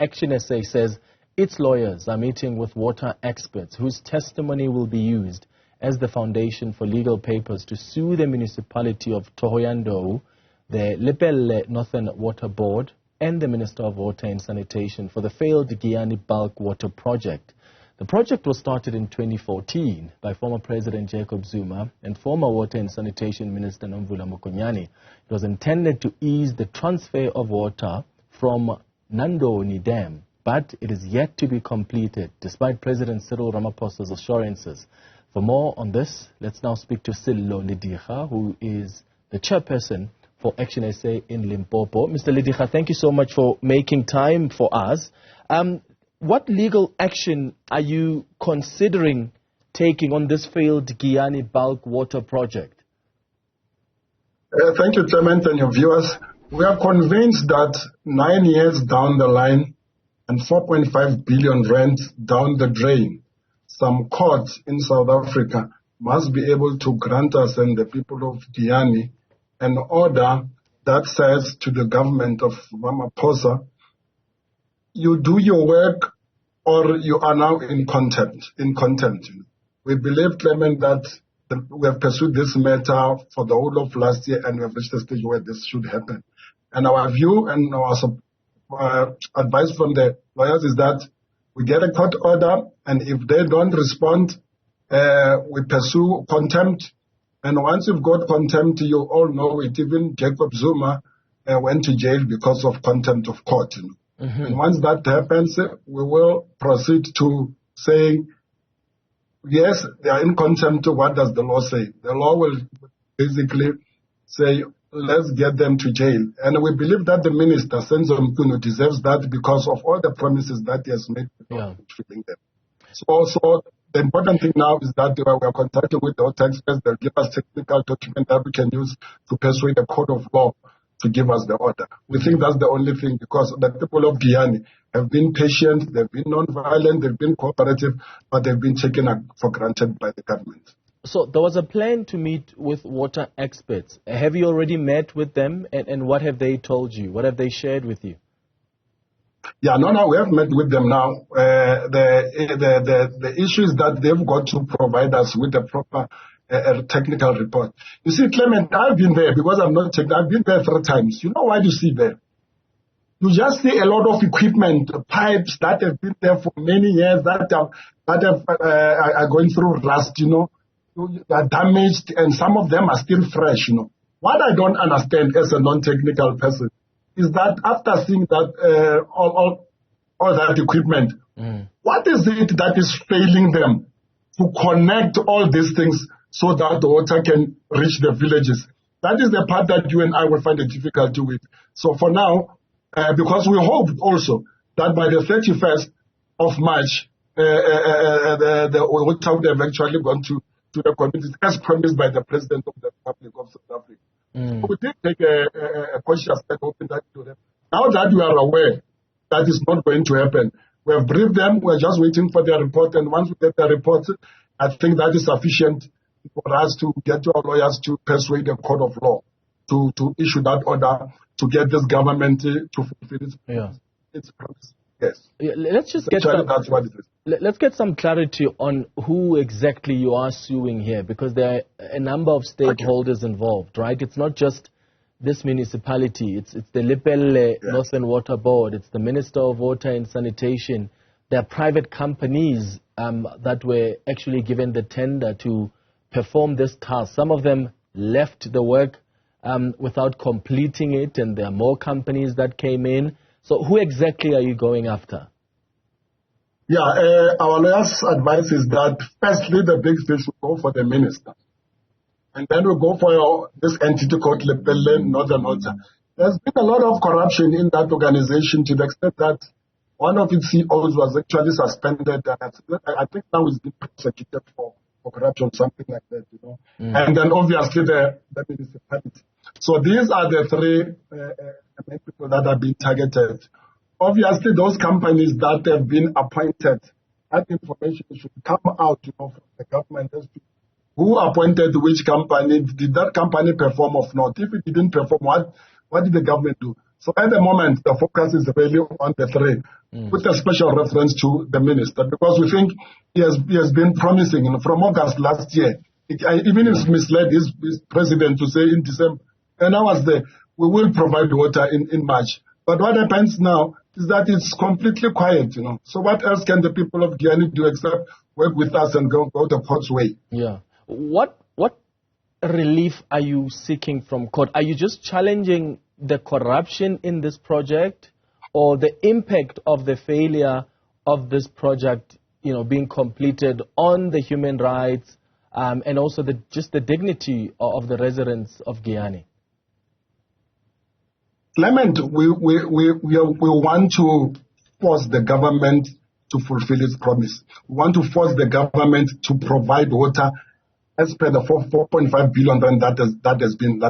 ActionSA says its lawyers are meeting with water experts whose testimony will be used as the foundation for legal papers to sue the municipality of Thohoyandou, the Lepelle Northern Water Board, and the Minister of Water and Sanitation for the failed Giyani Bulk Water Project. The project was started in 2014 by former President Jacob Zuma and former Water and Sanitation Minister Nomvula Mokonyane. It was intended to ease the transfer of water from Nandoni Dam, but it is yet to be completed, despite President Cyril Ramaphosa's assurances. For more on this, let's now speak to Sello Lediga, who is the chairperson for ActionSA in Limpopo. Mr. Lediga, thank you so much for making time for us. What legal action are you considering taking on this failed Giyani Bulk Water Project? Thank you, Clement, and your viewers. We are convinced that 9 years down the line and 4.5 billion rand down the drain, some courts in South Africa must be able to grant us and the people of Giyani an order that says to the government of Ramaphosa, you do your work or you are now in contempt. We believe, Clement, that we have pursued this matter for the whole of last year and we have reached a stage where this should happen. And our view and our advice from the lawyers is that we get a court order, and if they don't respond, we pursue contempt. And once you've got contempt, you all know it, even Jacob Zuma went to jail because of contempt of court. And once that happens, we will proceed to say, yes, they are in contempt. What does the law say? The law will basically say, let's get them to jail. And we believe that the minister, Senzo Mkunu, deserves that because of all the promises that he has made before treating them. So the important thing now is that we are contacting with the water experts. They'll give us technical document that we can use to persuade the court of law to give us the order. We think that's the only thing, because the people of Giyani have been patient, they've been non-violent, they've been cooperative, but they've been taken for granted by the government. So there was a plan to meet with water experts. Have you already met with them, and what have they told you? What have they shared with you? Yeah, no, we have met with them now. The issue is that they've got to provide us with a proper technical report. You see, Clement, I've been there because I'm not checking. I've been there 3 times. You know why you see there? You just see a lot of equipment, pipes that have been there for many years that are going through rust, are damaged, and some of them are still fresh, What I don't understand as a non-technical person is that after seeing that all that equipment, what is it that is failing them to connect all these things so that the water can reach the villages? That is the part that you and I will find a difficulty with. So for now, because we hope also that by the 31st of March, the water would have actually gone to the communities as promised by the President of the Republic of South Africa. So we did take a conscious step open that to them. Now that we are aware that is not going to happen, we have briefed them. We're just waiting for their report, and once we get the report, I think that is sufficient for us to get our lawyers to persuade the court of law to issue that order to get this government to fulfill its promise. Yes. Yeah, let's just get that's what it is. Let's get some clarity on who exactly you are suing here, because there are a number of stakeholders involved, right? It's not just this municipality. It's the Lepelle Northern Water Board. It's the Minister of Water and Sanitation. There are private companies that were actually given the tender to perform this task. Some of them left the work without completing it, and there are more companies that came in. So who exactly are you going after? Yeah, our lawyer's advice is that firstly, the big fish will go for the minister. And then we'll go for this entity called Lepelle Northern Water. There's been a lot of corruption in that organization to the extent that one of its CEOs was actually suspended. I think now he's been prosecuted for corruption, something like that, And then obviously the municipality. So these are the 3 main people that are being targeted. Obviously, those companies that have been appointed, that information should come out from the government. Who appointed which company? Did that company perform or not? If it didn't perform, what did the government do? So at the moment, the focus is really on the 3, with a special reference to the minister, because we think he has been promising, from August last year. Even if misled his president to say in December, and I was there, we will provide water in March. But what happens now is that it's completely quiet, So what else can the people of Giyani do except work with us and go the court's way? Yeah. What relief are you seeking from court? Are you just challenging the corruption in this project, or the impact of the failure of this project, being completed on the human rights, and also just the dignity of the residents of Giyani? Clement, we want to force the government to fulfill its promise. We want to force the government to provide water as per the 4.5 billion rand that has been.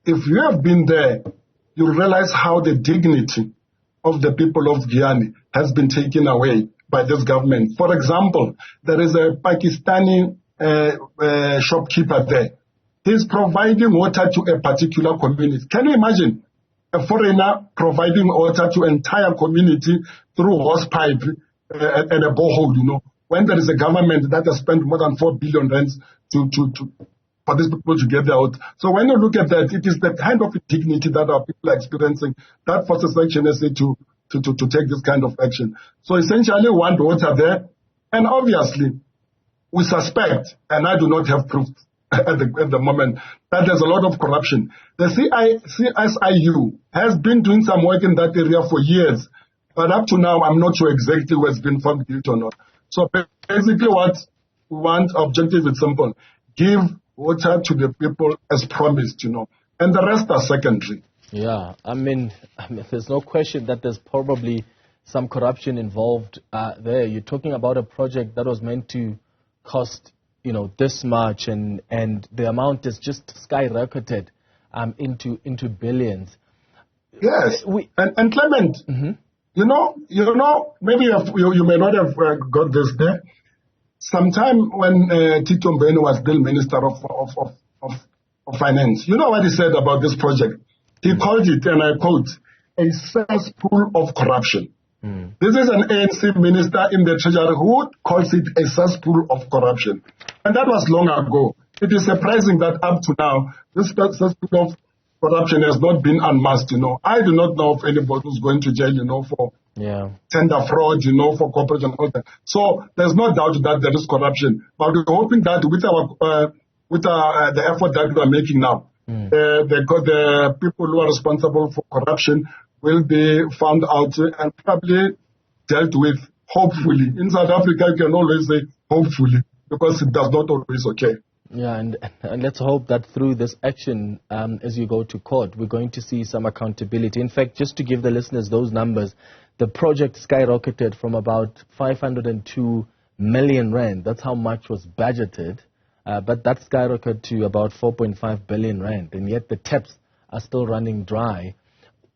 If you have been there, you realize how the dignity of the people of Giyani has been taken away by this government. For example, there is a Pakistani shopkeeper there. He's providing water to a particular community. Can you imagine a foreigner providing water to an entire community through hose pipe and a borehole, when there is a government that has spent more than 4 billion rands for these people to get their water? So when you look at that, it is the kind of dignity that our people are experiencing that forces ActionSA to take this kind of action. So essentially, we want water there, and obviously, we suspect, and I do not have proof at the moment, that there's a lot of corruption. The CSIU has been doing some work in that area for years, but up to now, I'm not sure exactly who has been found guilty or not. So basically what we want, objective is simple: give water to the people as promised, and the rest are secondary. Yeah, I mean, there's no question that there's probably some corruption involved there. You're talking about a project that was meant to cost, this much, and the amount is just skyrocketed into billions. Yes, and Clement, maybe you may not have got this there. Sometime when Tito Mbeni was still Minister of Finance, you know what he said about this project? He called it, and I quote, a cesspool of corruption. This is an ANC minister in the treasury who calls it a cesspool of corruption. And that was long ago. It is surprising that up to now, this cesspool of corruption has not been unmasked, I do not know of anybody who's going to jail, for tender fraud, for corporate and all that. So there's no doubt that there is corruption. But we're hoping that with the effort that we are making now, the people who are responsible for corruption will be found out and probably dealt with, hopefully. In South Africa, you can always say hopefully, because it does not always occur. Yeah, and let's hope that through this action, as you go to court, we're going to see some accountability. In fact, just to give the listeners those numbers, the project skyrocketed from about 502 million rand. That's how much was budgeted. But that skyrocketed to about 4.5 billion rand. And yet the taps are still running dry.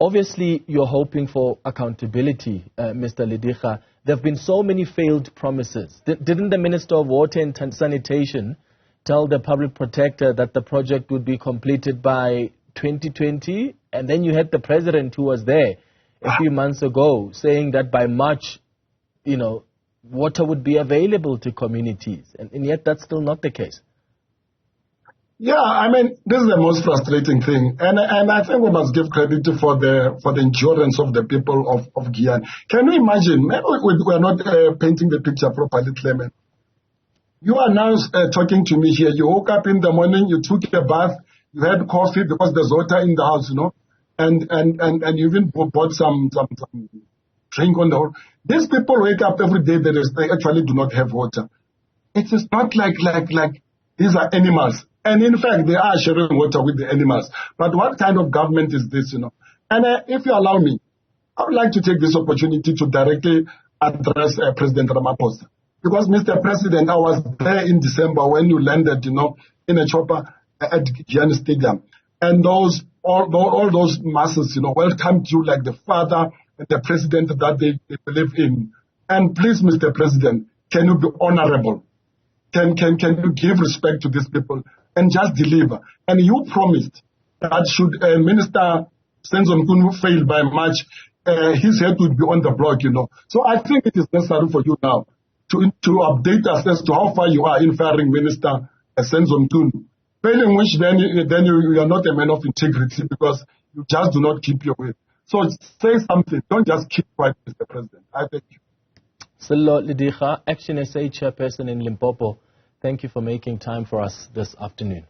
Obviously, you're hoping for accountability, Mr. Lediga. There have been so many failed promises. Didn't the Minister of Water and Sanitation tell the public protector that the project would be completed by 2020? And then you had the president who was there a few months ago saying that by March, water would be available to communities. And yet that's still not the case. Yeah, I mean, this is the most frustrating thing. And I think we must give credit for the endurance of the people of Giyani. Can you imagine? Maybe we're not painting the picture properly, Clement. You are now talking to me here. You woke up in the morning, you took a bath, you had coffee because there's water in the house, and you even bought some drink on the whole. These people wake up every day, they actually do not have water. It is not like these are animals. And in fact, they are sharing water with the animals. But what kind of government is this, And if you allow me, I would like to take this opportunity to directly address President Ramaphosa. Because, Mr. President, I was there in December when you landed, in a chopper at Giyani Stadium. And all those masses, welcomed you like the father and the president that they believe in. And please, Mr. President, can you be honorable? Can you give respect to these people and just deliver? And you promised that should Minister Senzo Mkunu failed by March, his head would be on the block, you know. So I think it is necessary for you now to update us as to how far you are in firing Minister Senzo Mkunu. Failing which then you are not a man of integrity because you just do not keep your word. So say something. Don't just keep quiet, Mr. President. I thank you. Sello Lediga, ActionSA chairperson in Limpopo, thank you for making time for us this afternoon.